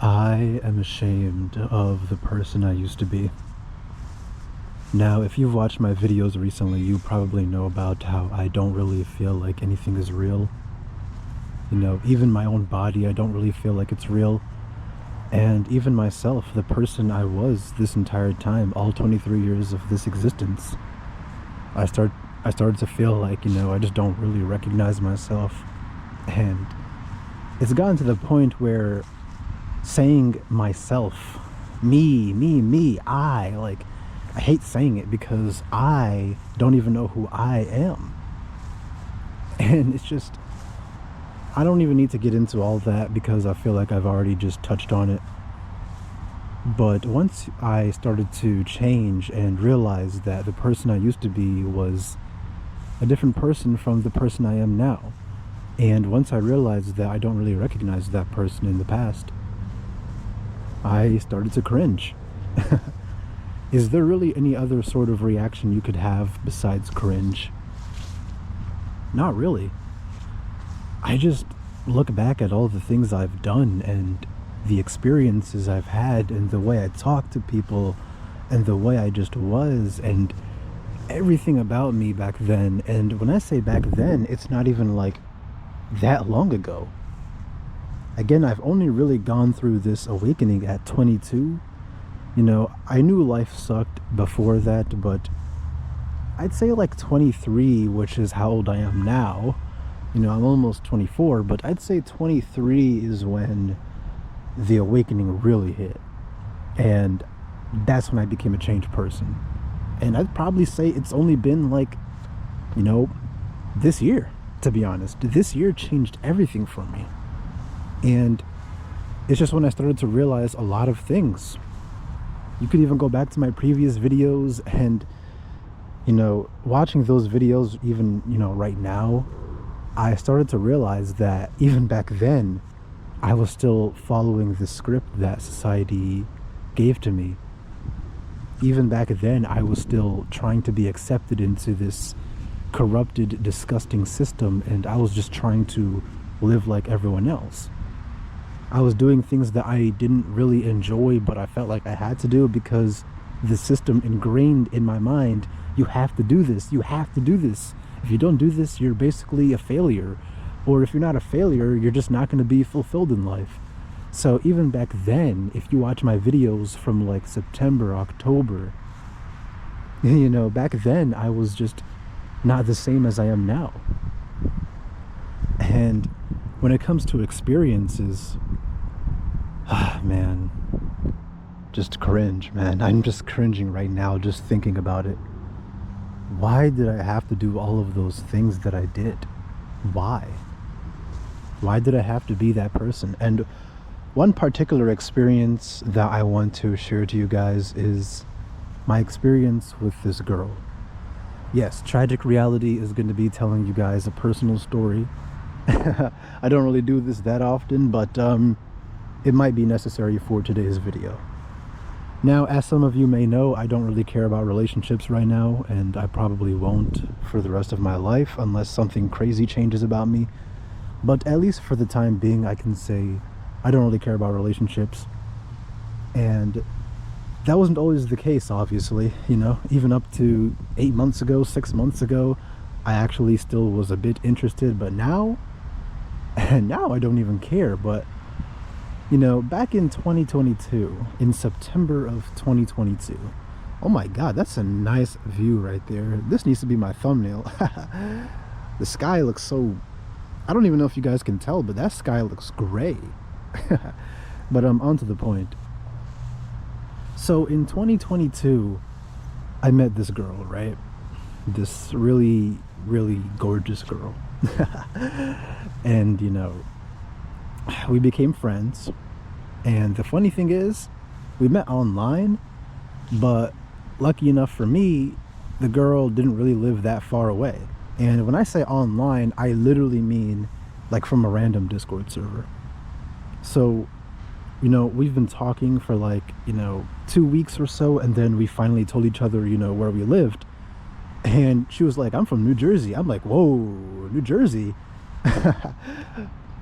I am ashamed of the person I used to be. Now, if you've watched my videos recently, you probably know about how I don't really feel like anything is real. Even my own body, I don't really feel like it's real. And even myself, the person I was this entire time, all 23 years of this existence, I started to feel like, I just don't really recognize myself. And it's gotten to the point where saying myself, me, I hate saying it because I don't even know who I am. And it's just, I don't even need to get into all that because I feel like I've already just touched on it. But once I started to change and realize that the person I used to be was a different person from the person I am now, and once I realized that I don't really recognize that person in the past, I started to cringe. Is there really any other sort of reaction you could have besides cringe? Not really. I just look back at all the things I've done and the experiences I've had and the way I talk to people and the way I just was and everything about me back then. And when I say back then, it's not even like that long ago. Again, I've only really gone through this awakening at 22. I knew life sucked before that, but I'd say like 23, which is how old I am now. I'm almost 24, but I'd say 23 is when the awakening really hit. And that's when I became a changed person. And I'd probably say it's only been like, this year, to be honest. This year changed everything for me. And it's just when I started to realize a lot of things. You could even go back to my previous videos and, watching those videos even, right now, I started to realize that even back then, I was still following the script that society gave to me. Even back then, I was still trying to be accepted into this corrupted, disgusting system, and I was just trying to live like everyone else. I was doing things that I didn't really enjoy, but I felt like I had to do because the system ingrained in my mind, you have to do this, you have to do this. If you don't do this, you're basically a failure. Or if you're not a failure, you're just not going to be fulfilled in life. So even back then, if you watch my videos from like September, October, back then I was just not the same as I am now. And when it comes to experiences, man, just cringe, man. I'm just cringing right now just thinking about it. Why did I have to do all of those things that I did? Why? Why did I have to be that person? And one particular experience that I want to share to you guys is my experience with this girl. Yes, Tragic Reality is going to be telling you guys a personal story. I don't really do this that often, but it might be necessary for today's video. Now, as some of you may know, I don't really care about relationships right now, and I probably won't for the rest of my life unless something crazy changes about me. But at least for the time being, I can say I don't really care about relationships. And that wasn't always the case, obviously. Even up to 8 months ago, 6 months ago, I actually still was a bit interested. But now, and now I don't even care. But back in 2022, in September of 2022, oh my god, that's a nice view right there. This needs to be my thumbnail. The sky looks so, I don't even know if you guys can tell, but that sky looks gray. But on to the point. So in 2022, I met this girl, right? This really, really gorgeous girl. And we became friends. And the funny thing is, we met online, but lucky enough for me, the girl didn't really live that far away. And when I say online, I literally mean like from a random Discord server. So, we've been talking for like, 2 weeks or so, and then we finally told each other, where we lived. And she was like, I'm from New Jersey. I'm like, whoa, New Jersey?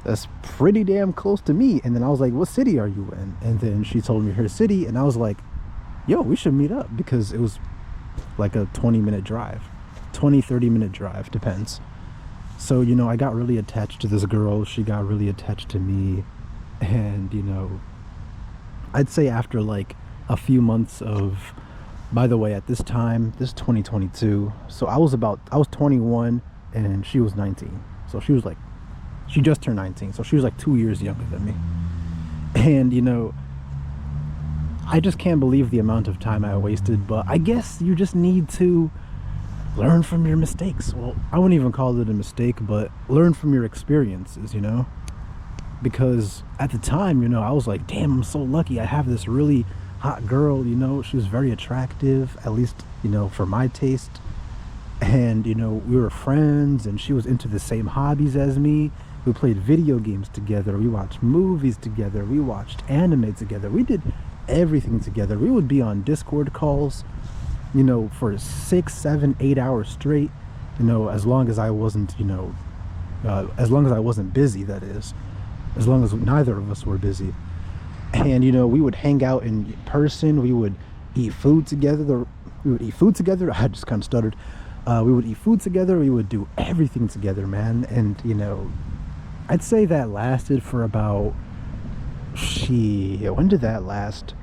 that's pretty damn close to me. And then I was like, what city are you in? And then she told me her city, and I was like, yo, we should meet up, because it was like a 20-minute drive, 30-minute drive, depends. So, you know, I got really attached to this girl. She got really attached to me. And, you know, I'd say after like a few months of, by the way, at this time, this is 2022. So I was 21 and she was 19. So she just turned 19. So she was like 2 years younger than me. And, you know, I just can't believe the amount of time I wasted. But I guess you just need to learn from your mistakes. Well, I wouldn't even call it a mistake, but learn from your experiences, you know? Because at the time, you know, I was like, damn, I'm so lucky. I have this really hot girl, you know. She was very attractive, at least, you know, for my taste. And, you know, we were friends, and she was into the same hobbies as me. We played video games together. We watched movies together. We watched anime together. We did everything together. We would be on Discord calls, you know, for 6, 7, 8 hours straight, you know, as long as I wasn't, you know, as long as I wasn't busy, that is. As long as neither of us were busy. And, you know, we would hang out in person. We would eat food together. I just kind of stuttered. We would eat food together. We would do everything together, man. And, you know, I'd say that lasted for about, when did that last?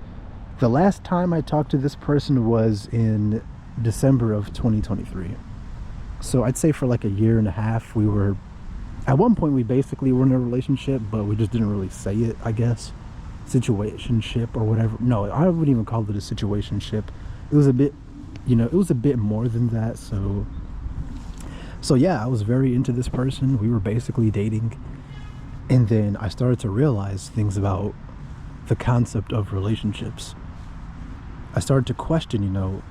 The last time I talked to this person was in December of 2023. So I'd say for like a year and a half, we were, at one point we basically were in a relationship, but we just didn't really say it, I guess. Situationship or whatever. No, I wouldn't even call it a situationship. It was a bit, you know, it was a bit more than that. So yeah, I was very into this person. We were basically dating. And then I started to realize things about the concept of relationships. I started to question, you know,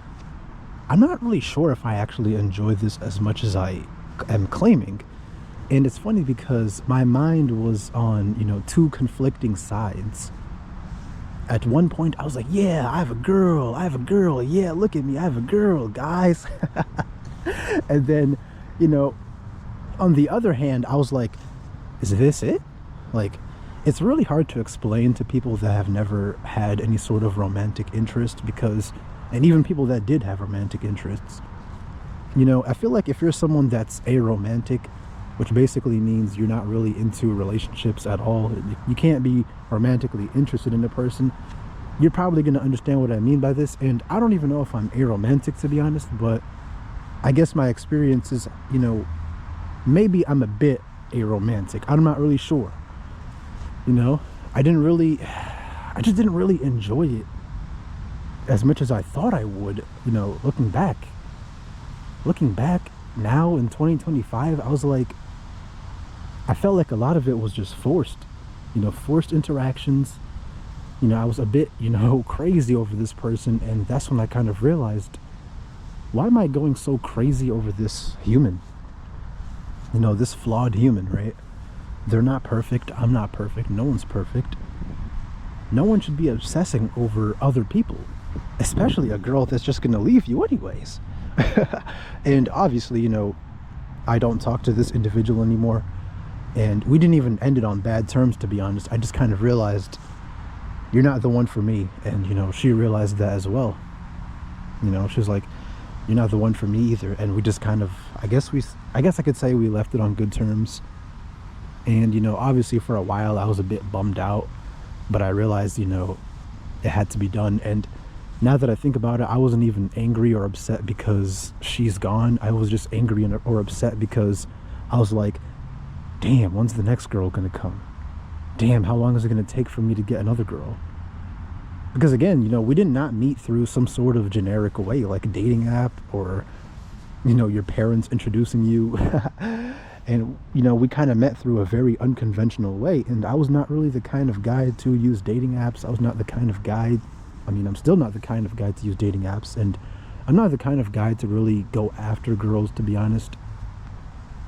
I'm not really sure if I actually enjoy this as much as I am claiming. And it's funny because my mind was on, you know, two conflicting sides. At one point, I was like, yeah, I have a girl. Yeah, look at me. I have a girl, guys. And then, you know, on the other hand, I was like, is this it? Like, it's really hard to explain to people that have never had any sort of romantic interest, because, and even people that did have romantic interests, you know, I feel like if you're someone that's aromantic, which basically means you're not really into relationships at all, you can't be romantically interested in a person, you're probably going to understand what I mean by this. And I don't even know if I'm aromantic, to be honest, but I guess my experience is, you know, maybe I'm a bit aromantic. I'm not really sure. You know, I just didn't really enjoy it as much as I thought I would, you know, looking back now in 2025, I was like, I felt like a lot of it was just forced, you know, forced interactions. You know, I was a bit, you know, crazy over this person. And that's when I kind of realized, why am I going so crazy over this human? You know, this flawed human, right? They're not perfect. I'm not perfect. No one's perfect. No one should be obsessing over other people, especially a girl that's just going to leave you anyways. And obviously, you know, I don't talk to this individual anymore. And we didn't even end it on bad terms, to be honest. I just kind of realized, you're not the one for me. And, you know, she realized that as well. You know, she was like, you're not the one for me either. And we just kind of, I guess I could say we left it on good terms. And, you know, obviously for a while I was a bit bummed out, but I realized, you know, it had to be done. And now that I think about it, I wasn't even angry or upset because she's gone. I was just angry or upset because I was like, damn, when's the next girl gonna come? Damn, how long is it gonna take for me to get another girl? Because again, you know, we did not meet through some sort of generic way, like a dating app or, you know, your parents introducing you. And, you know, we kind of met through a very unconventional way. And I was not really the kind of guy to use dating apps. I was not the kind of guy, I mean, I'm still not the kind of guy to use dating apps. And I'm not the kind of guy to really go after girls, to be honest.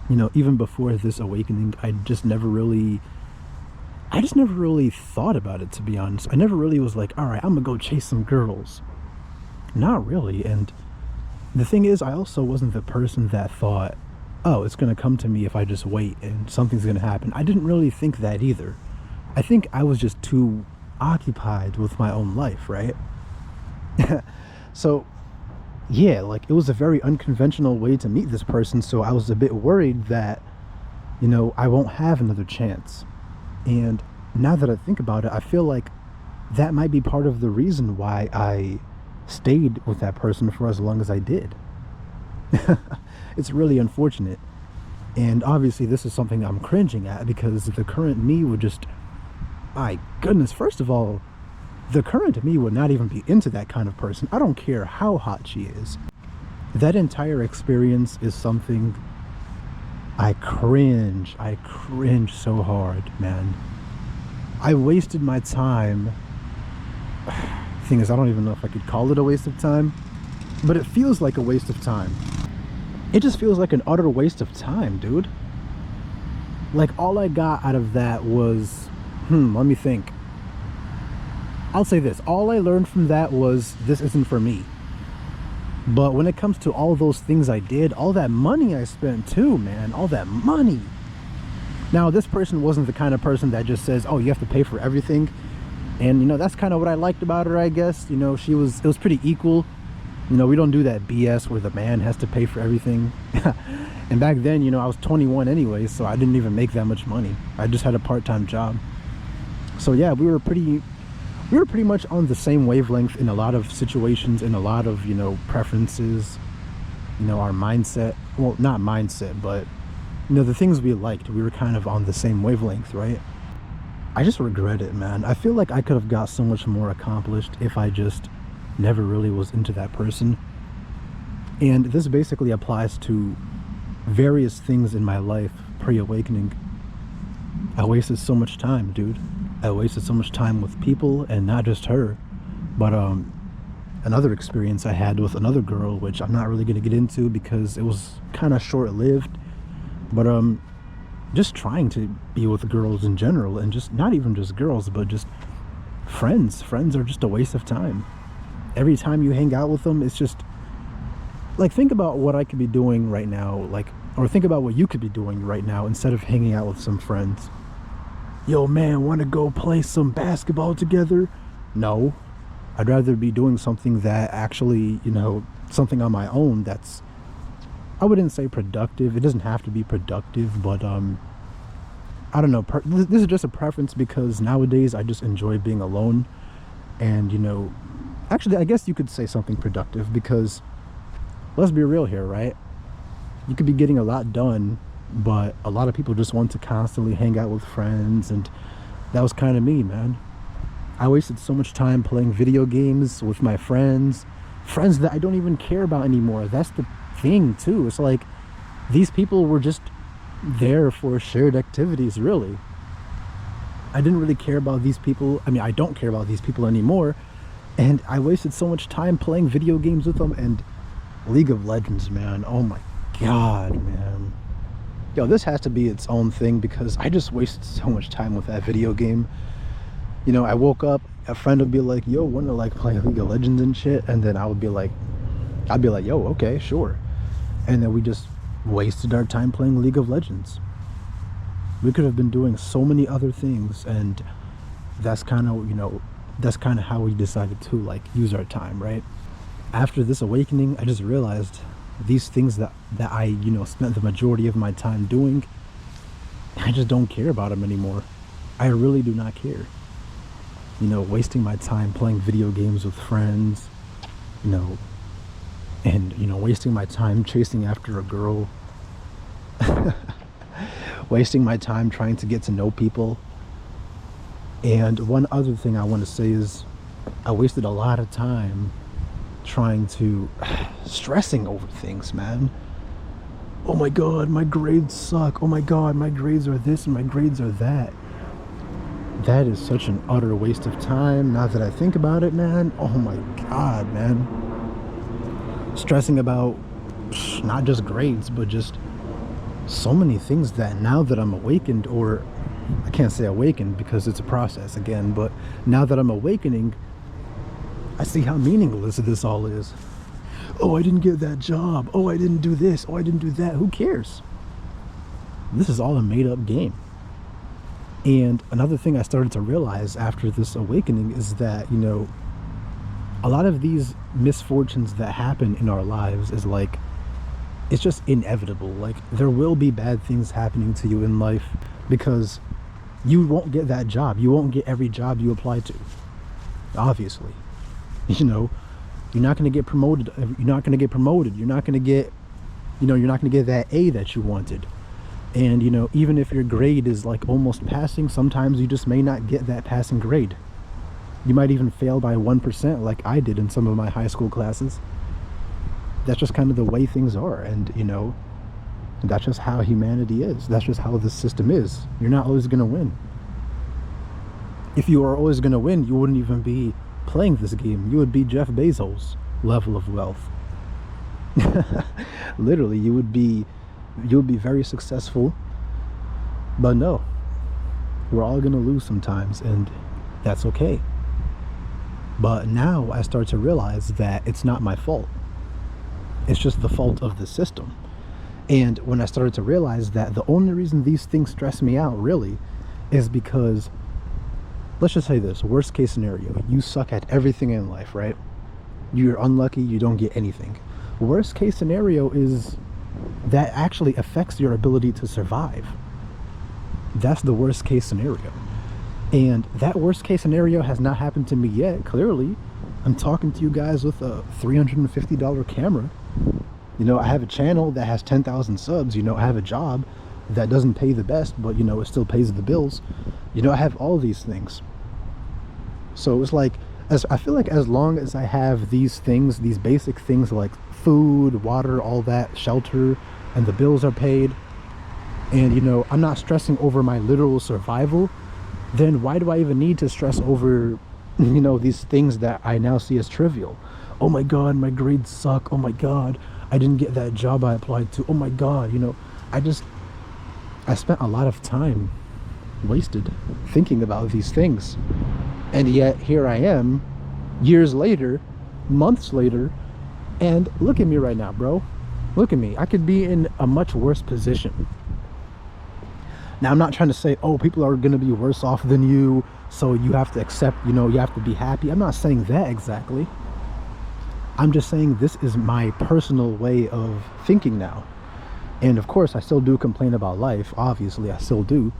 You know, even before this awakening, I just never really thought about it, to be honest. I never really was like, all right, I'm gonna go chase some girls. Not really. And the thing is, I also wasn't the person that thought, oh, it's going to come to me if I just wait and something's going to happen. I didn't really think that either. I think I was just too occupied with my own life, right? So, yeah, like it was a very unconventional way to meet this person. So I was a bit worried that, I won't have another chance. And now that I think about it, I feel like that might be part of the reason why I stayed with that person for as long as I did. It's really unfortunate. And obviously, this is something I'm cringing at because the current me would just, my goodness, first of all, the current me would not even be into that kind of person. I don't care how hot she is. That entire experience is something I cringe so hard, man. I wasted my time. Thing is, I don't even know if I could call it a waste of time, but it feels like a waste of time. It just feels like an utter waste of time, dude. Like, all I got out of that was, let me think. I'll say this, all I learned from that was this isn't for me. But when it comes to all those things I did, all that money I spent too, man, all that money. Now, this person wasn't the kind of person that just says, oh, you have to pay for everything. And, that's kind of what I liked about her, I guess. It was pretty equal. We don't do that BS where the man has to pay for everything. And back then, I was 21 anyway, so I didn't even make that much money. I just had a part-time job. So yeah, we were pretty much on the same wavelength in a lot of situations, in a lot of, preferences, our mindset. Well, not mindset, but, the things we liked, we were kind of on the same wavelength, right? I just regret it, man. I feel like I could have got so much more accomplished if I just never really was into that person. And this basically applies to various things in my life pre-awakening. I wasted so much time, dude. I wasted so much time with people, and not just her, but another experience I had with another girl, which I'm not really going to get into because it was kind of short-lived. But just trying to be with girls in general, and just not even just girls, but just friends are just a waste of time. Every time you hang out with them, it's just like, think about what I could be doing right now, or think about what you could be doing right now instead of hanging out with some friends. Yo, man, want to go play some basketball together? No, I'd rather be doing something that actually, something on my own that's, I wouldn't say productive. It doesn't have to be productive, but I don't know. This is just a preference because nowadays I just enjoy being alone. And, actually, I guess you could say something productive because let's be real here, right? You could be getting a lot done, but a lot of people just want to constantly hang out with friends, and that was kind of me, man. I wasted so much time playing video games with my friends that I don't even care about anymore. That's the thing too. It's like these people were just there for shared activities, really. I didn't really care about these people. I mean, I don't care about these people anymore, and I wasted so much time playing video games with them. And League of Legends, man, oh my god, man. Yo, this has to be its own thing because I just wasted so much time with that video game. I woke up, a friend would be like, yo, wanna play League of Legends and shit? And then I'd be like, yo, okay, sure. And then we just wasted our time playing League of Legends. We could have been doing so many other things, and that's kind of how we decided to use our time, right? After this awakening, I just realized these things that I spent the majority of my time doing, I just don't care about them anymore. I really do not care. Wasting my time playing video games with friends, and wasting my time chasing after a girl, wasting my time trying to get to know people. And one other thing I want to say is I wasted a lot of time stressing over things, man. Oh my god, my grades suck. Oh my god, my grades are this and my grades are that. That is such an utter waste of time, now that I think about it, man. Oh my god, man. Stressing about not just grades, but just so many things that now that I'm awakened, or I can't say awakened because it's a process again, but now that I'm awakening, I see how meaningless this all is. Oh, I didn't get that job. Oh, I didn't do this. Oh, I didn't do that. Who cares? This is all a made up game. And another thing I started to realize after this awakening is that, a lot of these misfortunes that happen in our lives is like, it's just inevitable. Like, there will be bad things happening to you in life because you won't get that job. You won't get every job you apply to, obviously. You're not going to get promoted. You're not going to get promoted. You're not going to get, you're not going to get that A that you wanted. And, even if your grade is like almost passing, sometimes you just may not get that passing grade. You might even fail by 1%, like I did in some of my high school classes. That's just kind of the way things are. And, that's just how humanity is. That's just how the system is. You're not always going to win. If you are always going to win, you wouldn't even be playing this game. You would be Jeff Bezos level of wealth. Literally, you would be very successful. But no, we're all going to lose sometimes, and that's okay. But now I start to realize that it's not my fault. It's just the fault of the system. And when I started to realize that the only reason these things stress me out really is because, let's just say this, worst case scenario, you suck at everything in life, right? You're unlucky, you don't get anything. Worst case scenario is that actually affects your ability to survive. That's the worst case scenario. And that worst case scenario has not happened to me yet, clearly. I'm talking to you guys with a $350 camera. I have a channel that has 10,000 subs. I have a job that doesn't pay the best, but, it still pays the bills. I have all these things. So it's like, I feel like as long as I have these things, these basic things like food, water, all that, shelter, and the bills are paid, and, I'm not stressing over my literal survival, then why do I even need to stress over, these things that I now see as trivial? Oh my God, my grades suck. Oh my God, I didn't get that job I applied to. Oh my God, I spent a lot of time wasted thinking about these things. And yet here I am, years later, months later, and look at me right now, bro. Look at me. I could be in a much worse position. Now, I'm not trying to say, oh, people are going to be worse off than you, so you have to accept, you have to be happy. I'm not saying that exactly. I'm just saying this is my personal way of thinking now. And of course, I still do complain about life. Obviously, I still do.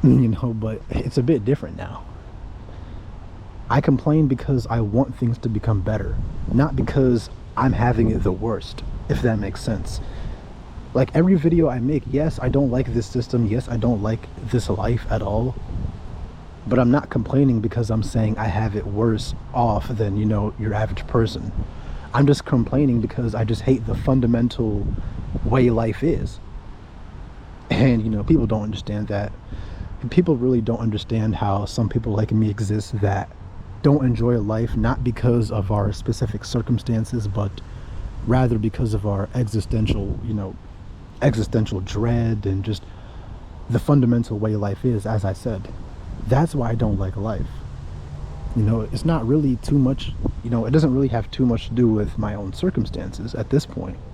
But it's a bit different now. I complain because I want things to become better, not because I'm having it the worst, if that makes sense. Like every video I make, yes, I don't like this system. Yes, I don't like this life at all. But I'm not complaining because I'm saying I have it worse off than, your average person. I'm just complaining because I just hate the fundamental way life is. And, people don't understand that. And people really don't understand how some people like me exist that don't enjoy life, not because of our specific circumstances, but rather because of our existential dread and just the fundamental way life is, as I said. That's why I don't like life. It's not really too much, it doesn't really have too much to do with my own circumstances at this point.